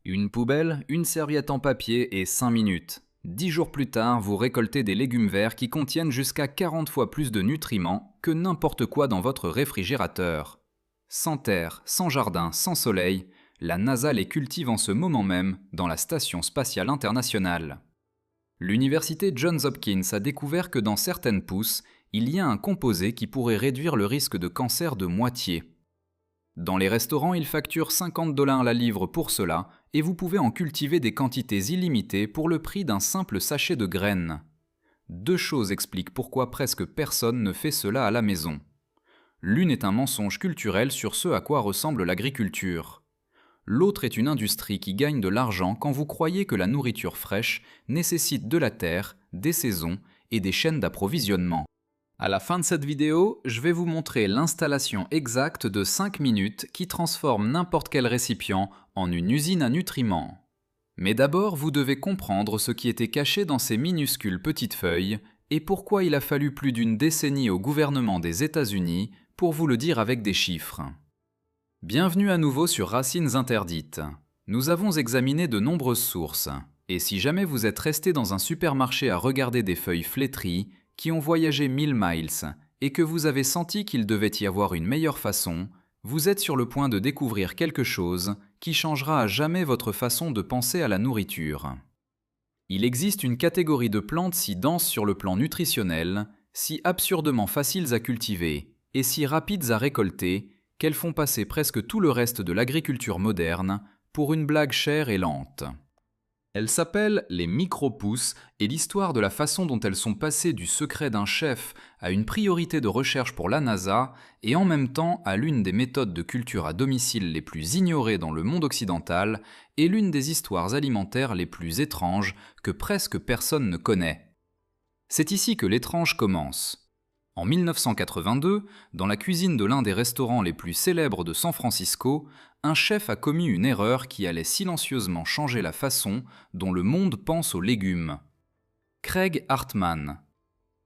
Une poubelle, une serviette en papier et 5 minutes. 10 jours plus tard, vous récoltez des légumes verts qui contiennent jusqu'à 40 fois plus de nutriments que n'importe quoi dans votre réfrigérateur. Sans terre, sans jardin, sans soleil, la NASA les cultive en ce moment même dans la Station spatiale internationale. L'université Johns Hopkins a découvert que dans certaines pousses, il y a un composé qui pourrait réduire le risque de cancer de moitié. Dans les restaurants, ils facturent 50 $ la livre pour cela, et vous pouvez en cultiver des quantités illimitées pour le prix d'un simple sachet de graines. Deux choses expliquent pourquoi presque personne ne fait cela à la maison. L'une est un mensonge culturel sur ce à quoi ressemble l'agriculture. L'autre est une industrie qui gagne de l'argent quand vous croyez que la nourriture fraîche nécessite de la terre, des saisons et des chaînes d'approvisionnement. À la fin de cette vidéo, je vais vous montrer l'installation exacte de 5 minutes qui transforme n'importe quel récipient en une usine à nutriments. Mais d'abord, vous devez comprendre ce qui était caché dans ces minuscules petites feuilles et pourquoi il a fallu plus d'une décennie au gouvernement des États-Unis pour vous le dire avec des chiffres. Bienvenue à nouveau sur Racines interdites. Nous avons examiné de nombreuses sources, et si jamais vous êtes resté dans un supermarché à regarder des feuilles flétries, qui ont voyagé 1000 miles et que vous avez senti qu'il devait y avoir une meilleure façon, vous êtes sur le point de découvrir quelque chose qui changera à jamais votre façon de penser à la nourriture. Il existe une catégorie de plantes si denses sur le plan nutritionnel, si absurdement faciles à cultiver et si rapides à récolter qu'elles font passer presque tout le reste de l'agriculture moderne pour une blague chère et lente. Elles s'appellent les micro-pousses et l'histoire de la façon dont elles sont passées du secret d'un chef à une priorité de recherche pour la NASA et en même temps à l'une des méthodes de culture à domicile les plus ignorées dans le monde occidental et l'une des histoires alimentaires les plus étranges que presque personne ne connaît. C'est ici que l'étrange commence. En 1982, dans la cuisine de l'un des restaurants les plus célèbres de San Francisco, un chef a commis une erreur qui allait silencieusement changer la façon dont le monde pense aux légumes. Craig Hartman.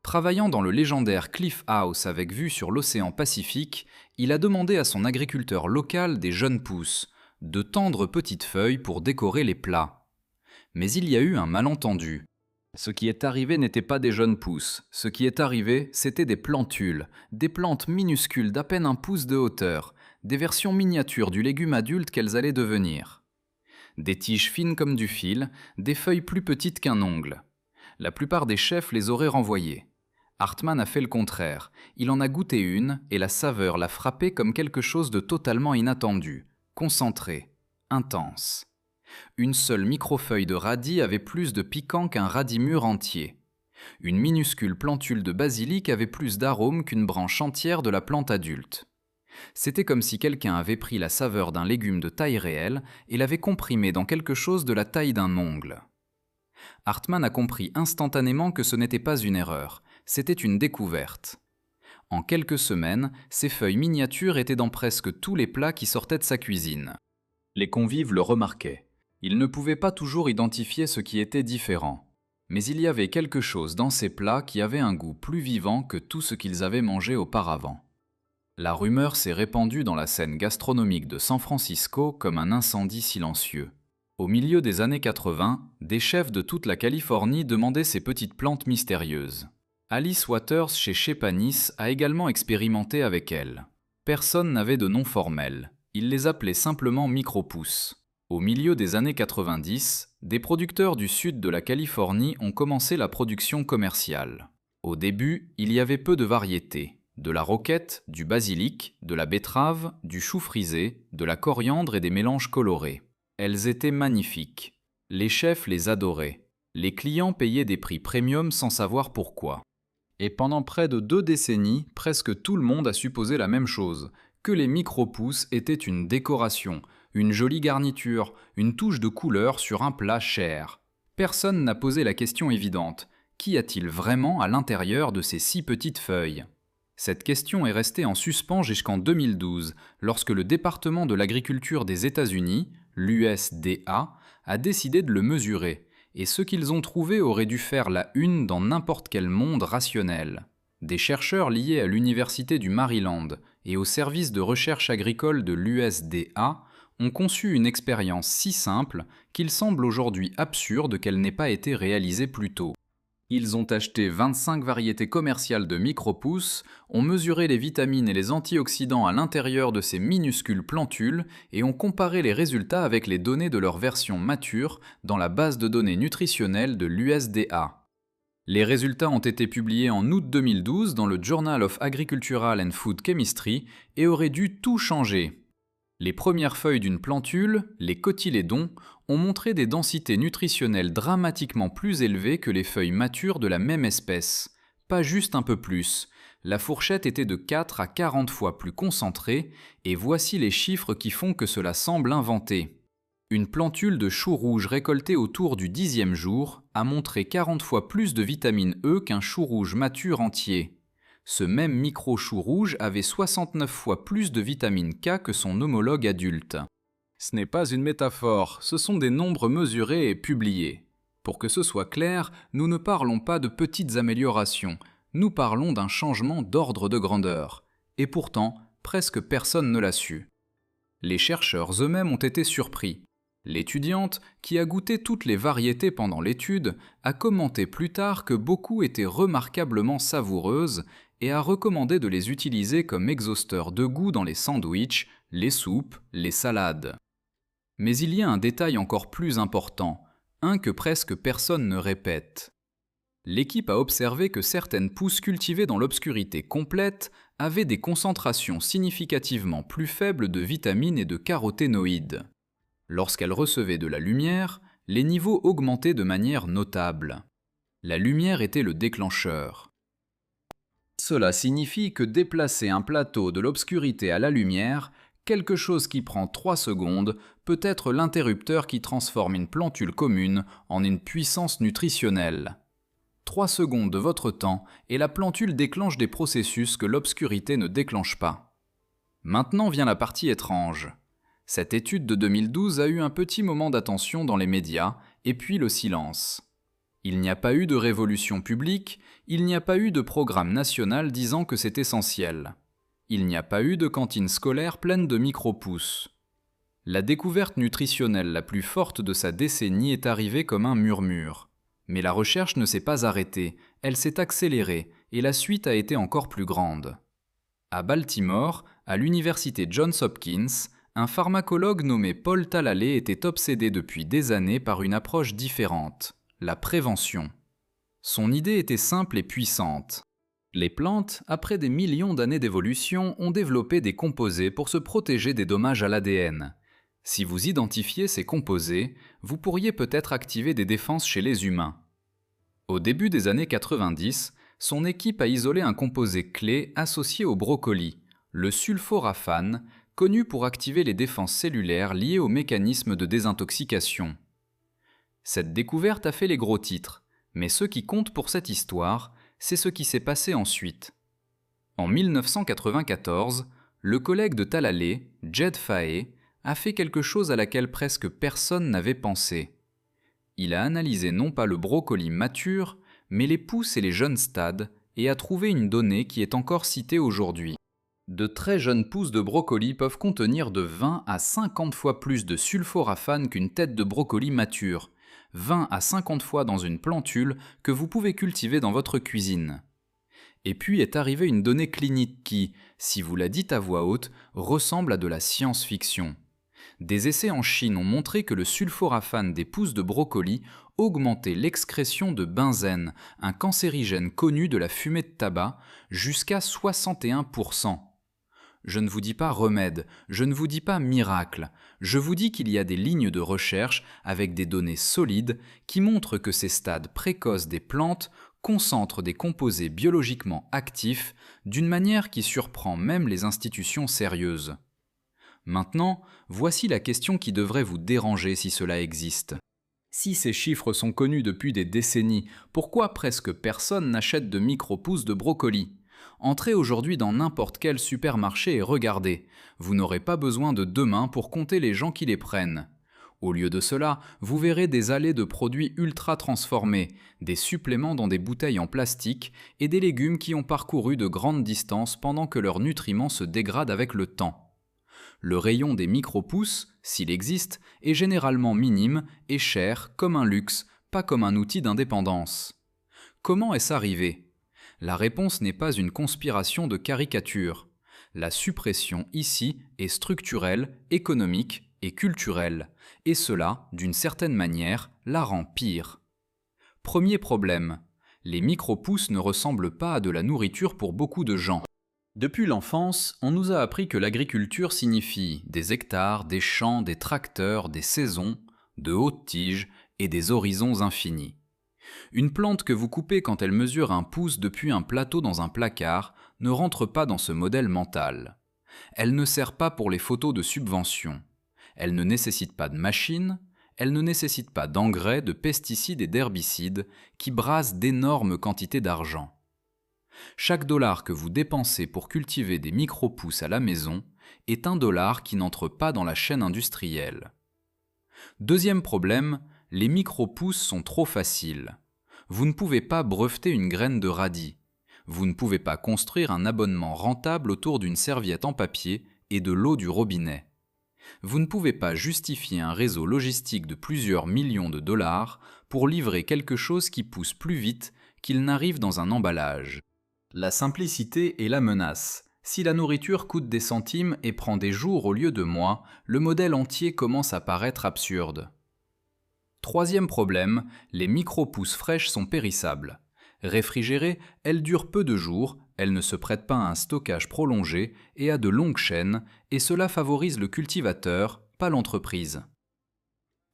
Travaillant dans le légendaire Cliff House avec vue sur l'océan Pacifique, il a demandé à son agriculteur local des jeunes pousses, de tendres petites feuilles pour décorer les plats. Mais il y a eu un malentendu. Ce qui est arrivé n'était pas des jeunes pousses. Ce qui est arrivé, c'était des plantules, des plantes minuscules d'à peine un pouce de hauteur, des versions miniatures du légume adulte qu'elles allaient devenir. Des tiges fines comme du fil, des feuilles plus petites qu'un ongle. La plupart des chefs les auraient renvoyées. Hartman a fait le contraire. Il en a goûté une et la saveur l'a frappé comme quelque chose de totalement inattendu, concentré, intense. Une seule microfeuille de radis avait plus de piquant qu'un radis mûr entier. Une minuscule plantule de basilic avait plus d'arôme qu'une branche entière de la plante adulte. C'était comme si quelqu'un avait pris la saveur d'un légume de taille réelle et l'avait comprimé dans quelque chose de la taille d'un ongle. Hartman a compris instantanément que ce n'était pas une erreur, c'était une découverte. En quelques semaines, ces feuilles miniatures étaient dans presque tous les plats qui sortaient de sa cuisine. Les convives le remarquaient. Ils ne pouvaient pas toujours identifier ce qui était différent. Mais il y avait quelque chose dans ces plats qui avait un goût plus vivant que tout ce qu'ils avaient mangé auparavant. La rumeur s'est répandue dans la scène gastronomique de San Francisco comme un incendie silencieux. Au milieu des années 80, des chefs de toute la Californie demandaient ces petites plantes mystérieuses. Alice Waters chez Chez Panisse a également expérimenté avec elles. Personne n'avait de nom formel. Ils les appelaient simplement micro-pousses. Au milieu des années 90, des producteurs du sud de la Californie ont commencé la production commerciale. Au début, il y avait peu de variétés. De la roquette, du basilic, de la betterave, du chou frisé, de la coriandre et des mélanges colorés. Elles étaient magnifiques. Les chefs les adoraient. Les clients payaient des prix premium sans savoir pourquoi. Et pendant près de 2 décennies, presque tout le monde a supposé la même chose, que les micro-pousses étaient une décoration, une jolie garniture, une touche de couleur sur un plat cher. Personne n'a posé la question évidente. Qu'y a-t-il vraiment à l'intérieur de ces 6 petites feuilles ? Cette question est restée en suspens jusqu'en 2012, lorsque le département de l'agriculture des États-Unis, l'USDA, a décidé de le mesurer, et ce qu'ils ont trouvé aurait dû faire la une dans n'importe quel monde rationnel. Des chercheurs liés à l'Université du Maryland et au service de recherche agricole de l'USDA ont conçu une expérience si simple qu'il semble aujourd'hui absurde qu'elle n'ait pas été réalisée plus tôt. Ils ont acheté 25 variétés commerciales de micro-pousses, ont mesuré les vitamines et les antioxydants à l'intérieur de ces minuscules plantules et ont comparé les résultats avec les données de leur version mature dans la base de données nutritionnelle de l'USDA. Les résultats ont été publiés en août 2012 dans le Journal of Agricultural and Food Chemistry et auraient dû tout changer. Les premières feuilles d'une plantule, les cotylédons, ont montré des densités nutritionnelles dramatiquement plus élevées que les feuilles matures de la même espèce. Pas juste un peu plus. La fourchette était de 4 à 40 fois plus concentrée, et voici les chiffres qui font que cela semble inventé. Une plantule de chou rouge récoltée autour du 10e jour a montré 40 fois plus de vitamine E qu'un chou rouge mature entier. Ce même micro-chou rouge avait 69 fois plus de vitamine K que son homologue adulte. Ce n'est pas une métaphore, ce sont des nombres mesurés et publiés. Pour que ce soit clair, nous ne parlons pas de petites améliorations, nous parlons d'un changement d'ordre de grandeur. Et pourtant, presque personne ne l'a su. Les chercheurs eux-mêmes ont été surpris. L'étudiante, qui a goûté toutes les variétés pendant l'étude, a commenté plus tard que beaucoup étaient remarquablement savoureuses et a recommandé de les utiliser comme exhausteurs de goût dans les sandwichs, les soupes, les salades. Mais il y a un détail encore plus important, un que presque personne ne répète. L'équipe a observé que certaines pousses cultivées dans l'obscurité complète avaient des concentrations significativement plus faibles de vitamines et de caroténoïdes. Lorsqu'elles recevaient de la lumière, les niveaux augmentaient de manière notable. La lumière était le déclencheur. Cela signifie que déplacer un plateau de l'obscurité à la lumière, quelque chose qui prend 3 secondes, peut être l'interrupteur qui transforme une plantule commune en une puissance nutritionnelle. 3 secondes de votre temps et la plantule déclenche des processus que l'obscurité ne déclenche pas. Maintenant vient la partie étrange. Cette étude de 2012 a eu un petit moment d'attention dans les médias, et puis le silence. Il n'y a pas eu de révolution publique, il n'y a pas eu de programme national disant que c'est essentiel. Il n'y a pas eu de cantine scolaire pleine de micro-pousses. La découverte nutritionnelle la plus forte de sa décennie est arrivée comme un murmure. Mais la recherche ne s'est pas arrêtée, elle s'est accélérée, et la suite a été encore plus grande. À Baltimore, à l'université Johns Hopkins, un pharmacologue nommé Paul Talalay était obsédé depuis des années par une approche différente, la prévention. Son idée était simple et puissante. Les plantes, après des millions d'années d'évolution, ont développé des composés pour se protéger des dommages à l'ADN. Si vous identifiez ces composés, vous pourriez peut-être activer des défenses chez les humains. Au début des années 90, son équipe a isolé un composé clé associé au brocoli, le sulforaphane, connu pour activer les défenses cellulaires liées au mécanisme de désintoxication. Cette découverte a fait les gros titres, mais ce qui compte pour cette histoire, c'est ce qui s'est passé ensuite. En 1994, le collègue de Talalay, Jed Fahey, a fait quelque chose à laquelle presque personne n'avait pensé. Il a analysé non pas le brocoli mature, mais les pousses et les jeunes stades, et a trouvé une donnée qui est encore citée aujourd'hui. De très jeunes pousses de brocoli peuvent contenir de 20 à 50 fois plus de sulforaphane qu'une tête de brocoli mature, 20 à 50 fois dans une plantule que vous pouvez cultiver dans votre cuisine. Et puis est arrivée une donnée clinique qui, si vous la dites à voix haute, ressemble à de la science-fiction. Des essais en Chine ont montré que le sulforaphane des pousses de brocoli augmentait l'excrétion de benzène, un cancérigène connu de la fumée de tabac, jusqu'à 61%. Je ne vous dis pas remède, je ne vous dis pas miracle, je vous dis qu'il y a des lignes de recherche avec des données solides qui montrent que ces stades précoces des plantes concentrent des composés biologiquement actifs d'une manière qui surprend même les institutions sérieuses. Maintenant, voici la question qui devrait vous déranger si cela existe. Si ces chiffres sont connus depuis des décennies, pourquoi presque personne n'achète de micro-pousses de brocoli ? Entrez aujourd'hui dans n'importe quel supermarché et regardez. Vous n'aurez pas besoin de 2 mains pour compter les gens qui les prennent. Au lieu de cela, vous verrez des allées de produits ultra transformés, des suppléments dans des bouteilles en plastique et des légumes qui ont parcouru de grandes distances pendant que leurs nutriments se dégradent avec le temps. Le rayon des micro-pousses, s'il existe, est généralement minime et cher comme un luxe, pas comme un outil d'indépendance. Comment est-ce arrivé ? La réponse n'est pas une conspiration de caricature. La suppression ici est structurelle, économique et culturelle, et cela, d'une certaine manière, la rend pire. Premier problème, les micro-pousses ne ressemblent pas à de la nourriture pour beaucoup de gens. Depuis l'enfance, on nous a appris que l'agriculture signifie des hectares, des champs, des tracteurs, des saisons, de hautes tiges et des horizons infinis. Une plante que vous coupez quand elle mesure 1 pouce depuis un plateau dans un placard ne rentre pas dans ce modèle mental. Elle ne sert pas pour les photos de subvention. Elle ne nécessite pas de machines, elle ne nécessite pas d'engrais, de pesticides et d'herbicides qui brassent d'énormes quantités d'argent. Chaque dollar que vous dépensez pour cultiver des micro-pousses à la maison est un dollar qui n'entre pas dans la chaîne industrielle. Deuxième problème, les micro-pousses sont trop faciles. Vous ne pouvez pas breveter une graine de radis. Vous ne pouvez pas construire un abonnement rentable autour d'une serviette en papier et de l'eau du robinet. Vous ne pouvez pas justifier un réseau logistique de plusieurs millions de dollars pour livrer quelque chose qui pousse plus vite qu'il n'arrive dans un emballage. La simplicité est la menace. Si la nourriture coûte des centimes et prend des jours au lieu de mois, le modèle entier commence à paraître absurde. Troisième problème, les micro-pousses fraîches sont périssables. Réfrigérées, elles durent peu de jours, elles ne se prêtent pas à un stockage prolongé et à de longues chaînes, et cela favorise le cultivateur, pas l'entreprise.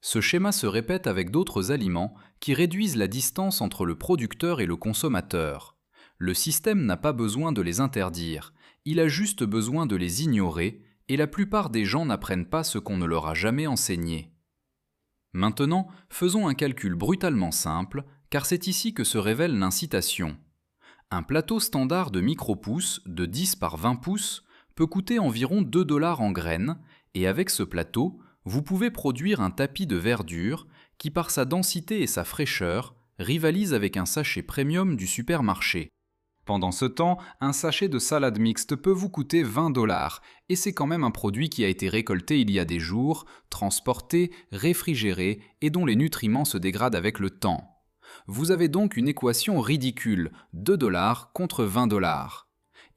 Ce schéma se répète avec d'autres aliments qui réduisent la distance entre le producteur et le consommateur. Le système n'a pas besoin de les interdire, il a juste besoin de les ignorer, et la plupart des gens n'apprennent pas ce qu'on ne leur a jamais enseigné. Maintenant, faisons un calcul brutalement simple, car c'est ici que se révèle l'incitation. Un plateau standard de micro-pousses de 10 par 20 pouces peut coûter environ 2 $ en graines, et avec ce plateau, vous pouvez produire un tapis de verdure qui, par sa densité et sa fraîcheur, rivalise avec un sachet premium du supermarché. Pendant ce temps, un sachet de salade mixte peut vous coûter 20 $, et c'est quand même un produit qui a été récolté il y a des jours, transporté, réfrigéré, et dont les nutriments se dégradent avec le temps. Vous avez donc une équation ridicule, 2 $ contre 20 $.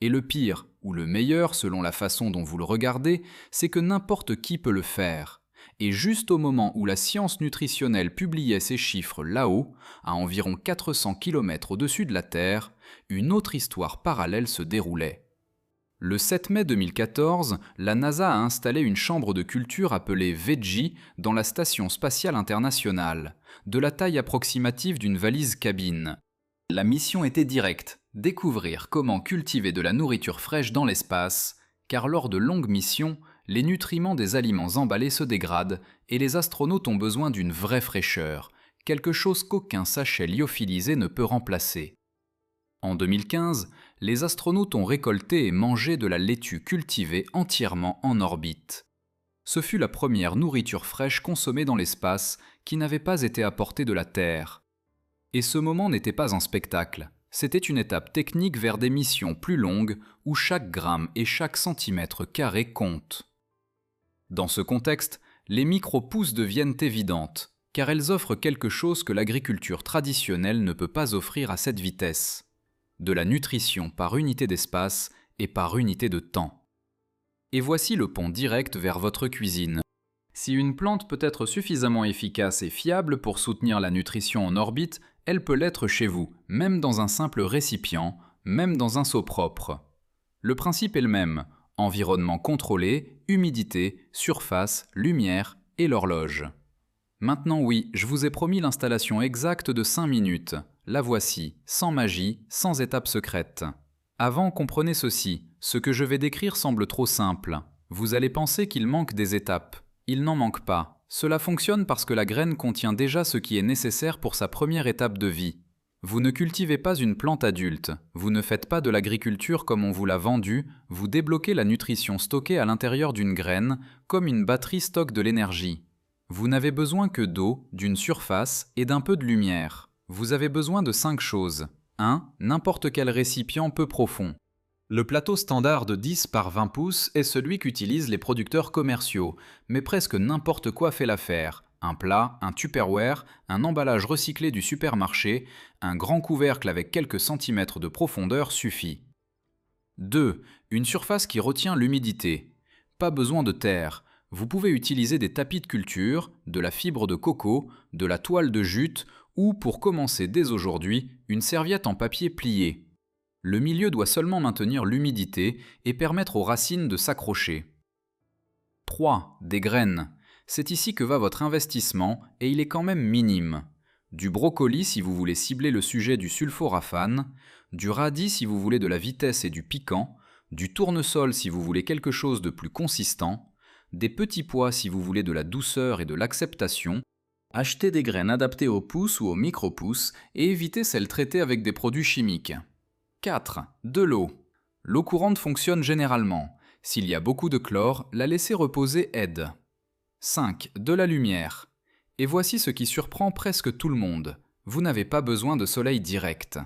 Et le pire, ou le meilleur selon la façon dont vous le regardez, c'est que n'importe qui peut le faire. Et juste au moment où la science nutritionnelle publiait ces chiffres là-haut, à environ 400 km au-dessus de la Terre, une autre histoire parallèle se déroulait. Le 7 mai 2014, la NASA a installé une chambre de culture appelée Veggie dans la Station spatiale internationale, de la taille approximative d'une valise cabine. La mission était directe, découvrir comment cultiver de la nourriture fraîche dans l'espace, car lors de longues missions, les nutriments des aliments emballés se dégradent et les astronautes ont besoin d'une vraie fraîcheur, quelque chose qu'aucun sachet lyophilisé ne peut remplacer. En 2015, les astronautes ont récolté et mangé de la laitue cultivée entièrement en orbite. Ce fut la première nourriture fraîche consommée dans l'espace qui n'avait pas été apportée de la Terre. Et ce moment n'était pas un spectacle, c'était une étape technique vers des missions plus longues où chaque gramme et chaque centimètre carré comptent. Dans ce contexte, les micro-pousses deviennent évidentes, car elles offrent quelque chose que l'agriculture traditionnelle ne peut pas offrir à cette vitesse. De la nutrition par unité d'espace et par unité de temps. Et voici le pont direct vers votre cuisine. Si une plante peut être suffisamment efficace et fiable pour soutenir la nutrition en orbite, elle peut l'être chez vous, même dans un simple récipient, même dans un seau propre. Le principe est le même. Environnement contrôlé, humidité, surface, lumière et l'horloge. Maintenant oui, je vous ai promis l'installation exacte de 5 minutes. La voici, sans magie, sans étape secrète. Avant, comprenez ceci, ce que je vais décrire semble trop simple. Vous allez penser qu'il manque des étapes. Il n'en manque pas. Cela fonctionne parce que la graine contient déjà ce qui est nécessaire pour sa première étape de vie. Vous ne cultivez pas une plante adulte, vous ne faites pas de l'agriculture comme on vous l'a vendu, vous débloquez la nutrition stockée à l'intérieur d'une graine, comme une batterie stocke de l'énergie. Vous n'avez besoin que d'eau, d'une surface et d'un peu de lumière. Vous avez besoin de 5 choses. 1. N'importe quel récipient peu profond. Le plateau standard de 10 par 20 pouces est celui qu'utilisent les producteurs commerciaux, mais presque n'importe quoi fait l'affaire. Un plat, un Tupperware, un emballage recyclé du supermarché, un grand couvercle avec quelques centimètres de profondeur suffit. 2. Une surface qui retient l'humidité. Pas besoin de terre. Vous pouvez utiliser des tapis de culture, de la fibre de coco, de la toile de jute ou, pour commencer dès aujourd'hui, une serviette en papier plié. Le milieu doit seulement maintenir l'humidité et permettre aux racines de s'accrocher. 3. Des graines. C'est ici que va votre investissement et il est quand même minime. Du brocoli si vous voulez cibler le sujet du sulforaphane, du radis si vous voulez de la vitesse et du piquant, du tournesol si vous voulez quelque chose de plus consistant, des petits pois si vous voulez de la douceur et de l'acceptation. Achetez des graines adaptées au pouce ou au micro-pouce et évitez celles traitées avec des produits chimiques. 4. De l'eau. L'eau courante fonctionne généralement. S'il y a beaucoup de chlore, la laisser reposer aide. 5. De la lumière. Et voici ce qui surprend presque tout le monde. Vous n'avez pas besoin de soleil direct.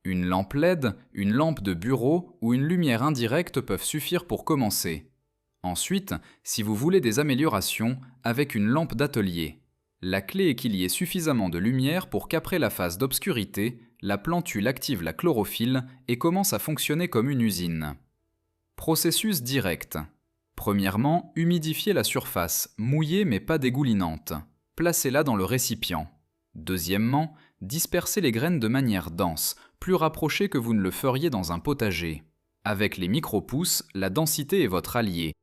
Une lampe LED, une lampe de bureau ou une lumière indirecte peuvent suffire pour commencer. Ensuite, si vous voulez des améliorations, avec une lampe d'atelier. La clé est qu'il y ait suffisamment de lumière pour qu'après la phase d'obscurité, la plantule active la chlorophylle et commence à fonctionner comme une usine. Processus direct. Premièrement, humidifiez la surface, mouillée mais pas dégoulinante. Placez-la dans le récipient. Deuxièmement, dispersez les graines de manière dense, plus rapprochée que vous ne le feriez dans un potager. Avec les micro-pousses, la densité est votre allié.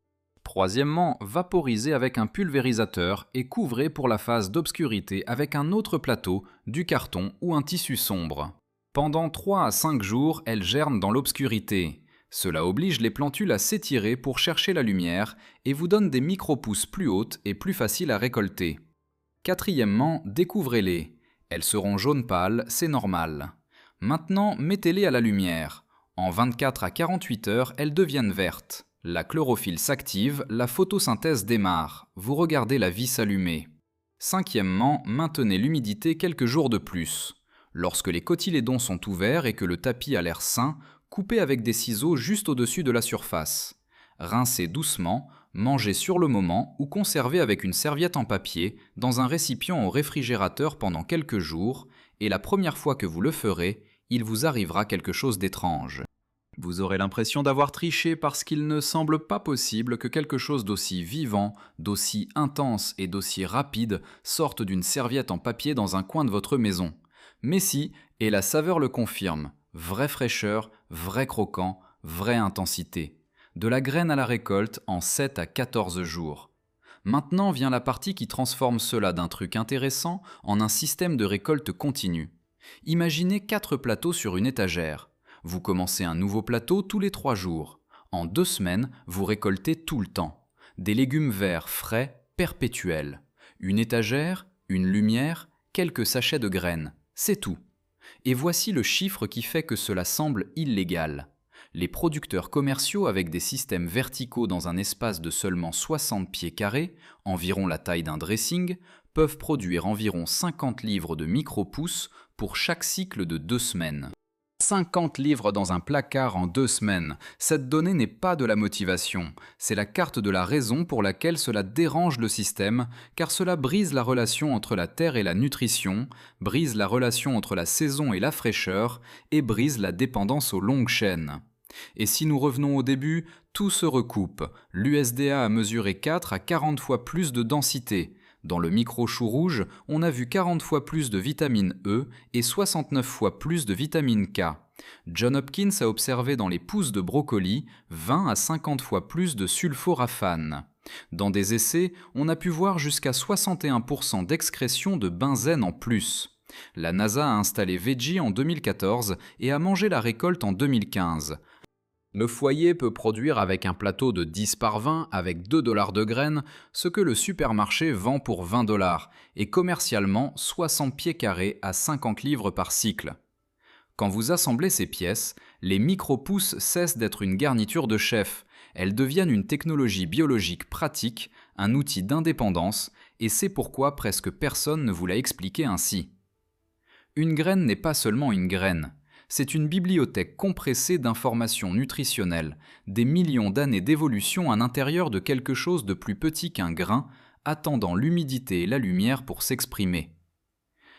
Troisièmement, vaporisez avec un pulvérisateur et couvrez pour la phase d'obscurité avec un autre plateau, du carton ou un tissu sombre. Pendant 3 à 5 jours, elles germent dans l'obscurité. Cela oblige les plantules à s'étirer pour chercher la lumière et vous donne des micro-pousses plus hautes et plus faciles à récolter. Quatrièmement, découvrez-les. Elles seront jaune pâle, c'est normal. Maintenant, mettez-les à la lumière. En 24 à 48 heures, elles deviennent vertes. La chlorophylle s'active, la photosynthèse démarre. Vous regardez la vie s'allumer. Cinquièmement, maintenez l'humidité quelques jours de plus. Lorsque les cotylédons sont ouverts et que le tapis a l'air sain, coupez avec des ciseaux juste au-dessus de la surface. Rincez doucement, mangez sur le moment ou conservez avec une serviette en papier dans un récipient au réfrigérateur pendant quelques jours et la première fois que vous le ferez, il vous arrivera quelque chose d'étrange. Vous aurez l'impression d'avoir triché parce qu'il ne semble pas possible que quelque chose d'aussi vivant, d'aussi intense et d'aussi rapide sorte d'une serviette en papier dans un coin de votre maison. Mais si, et la saveur le confirme, vraie fraîcheur, vrai croquant, vraie intensité. De la graine à la récolte en 7 à 14 jours. Maintenant vient la partie qui transforme cela d'un truc intéressant en un système de récolte continue. Imaginez 4 plateaux sur une étagère. Vous commencez un nouveau plateau tous les 3 jours. En 2 semaines, vous récoltez tout le temps. Des légumes verts frais, perpétuels. Une étagère, une lumière, quelques sachets de graines. C'est tout. Et voici le chiffre qui fait que cela semble illégal. Les producteurs commerciaux avec des systèmes verticaux dans un espace de seulement 60 pieds carrés, environ la taille d'un dressing, peuvent produire environ 50 livres de micro-pousses pour chaque cycle de 2 semaines. 50 livres dans un placard en 2 semaines. Cette donnée n'est pas de la motivation, c'est la carte de la raison pour laquelle cela dérange le système, car cela brise la relation entre la terre et la nutrition, brise la relation entre la saison et la fraîcheur, et brise la dépendance aux longues chaînes. Et si nous revenons au début, tout se recoupe. L'USDA a mesuré 4 à 40 fois plus de densité. Dans le micro-chou rouge, on a vu 40 fois plus de vitamine E et 69 fois plus de vitamine K. John Hopkins a observé dans les pousses de brocoli 20 à 50 fois plus de sulforaphane. Dans des essais, on a pu voir jusqu'à 61% d'excrétion de benzène en plus. La NASA a installé Veggie en 2014 et a mangé la récolte en 2015. Le foyer peut produire avec un plateau de 10 par 20 avec 2 $ de graines ce que le supermarché vend pour 20 $ et commercialement 60 pieds carrés à 50 livres par cycle. Quand vous assemblez ces pièces, les micro-pousses cessent d'être une garniture de chef. Elles deviennent une technologie biologique pratique, un outil d'indépendance, et c'est pourquoi presque personne ne vous l'a expliqué ainsi. Une graine n'est pas seulement une graine. C'est une bibliothèque compressée d'informations nutritionnelles, des millions d'années d'évolution à l'intérieur de quelque chose de plus petit qu'un grain, attendant l'humidité et la lumière pour s'exprimer.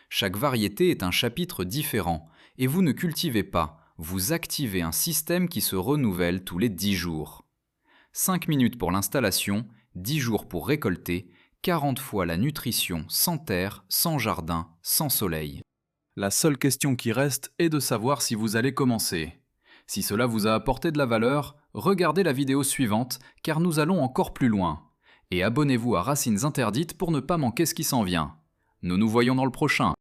Chaque variété est un chapitre différent, et vous ne cultivez pas, vous activez un système qui se renouvelle tous les 10 jours. 5 minutes pour l'installation, 10 jours pour récolter, 40 fois la nutrition sans terre, sans jardin, sans soleil. La seule question qui reste est de savoir si vous allez commencer. Si cela vous a apporté de la valeur, regardez la vidéo suivante car nous allons encore plus loin. Et abonnez-vous à Racines Interdites pour ne pas manquer ce qui s'en vient. Nous nous voyons dans le prochain.